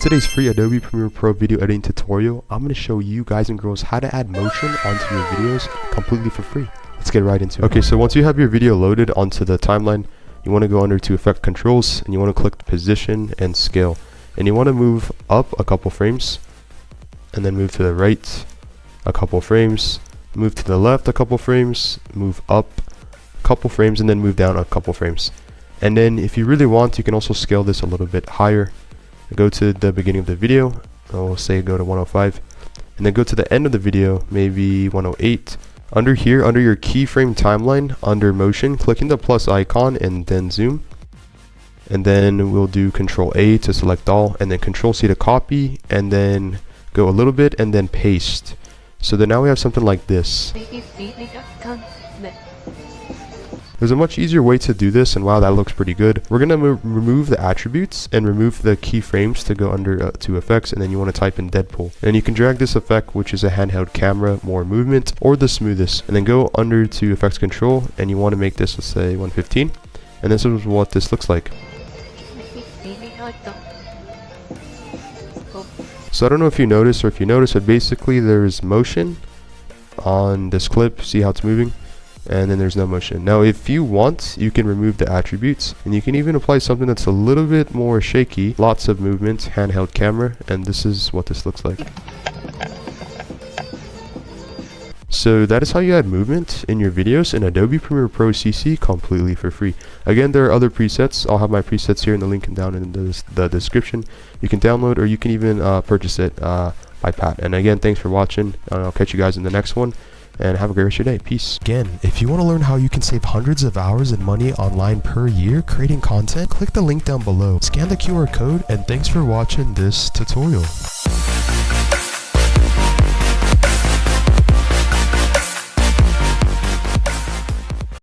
today's free Adobe Premiere Pro video editing tutorial, I'm going to show you guys and girls how to add motion onto your videos completely for free. Let's get right into it. Okay, so once you have your video loaded onto the timeline, you want to go under to Effect Controls and you want to click Position and Scale. And you want to move up a couple frames and then move to the right a couple frames, move to the left a couple frames, move up a couple frames, and then move down a couple frames. And then if you really want, you can also scale this a little bit higher. Go to the beginning of the video, we'll say go to 105, and then go to the end of the video, maybe 108. Under here, under your keyframe timeline, under motion, clicking the plus icon and then zoom. And then we'll do Control A to select all, and then Control C to copy, and then go a little bit and then paste. So then now we have something like this. There's a much easier way to do this, and wow, that looks pretty good. We're going to remove the attributes and remove the keyframes to go under to effects, and then you want to type in Deadpool. And you can drag this effect, which is a handheld camera, more movement, or the smoothest. And then go under to effects control, and you want to make this, let's say 115. And this is what this looks like. So I don't know if you notice or if you notice, but basically there's motion on this clip. See how it's moving? And then there's no motion. Now if you want, you can remove the attributes, and you can even apply something that's a little bit more shaky. Lots of movement, handheld camera, and this is what this looks like. So that is how you add movement in your videos in Adobe Premiere Pro CC completely for free. Again, there are other presets. I'll have my presets here in the link down in the description. You can download, or you can even purchase it by Pat. And again, thanks for watching. I'll catch you guys in the next one. And have a great rest of your day. Peace. Again, if you want to learn how you can save hundreds of hours and money online per year creating content, click the link down below, scan the QR code, and thanks for watching this tutorial.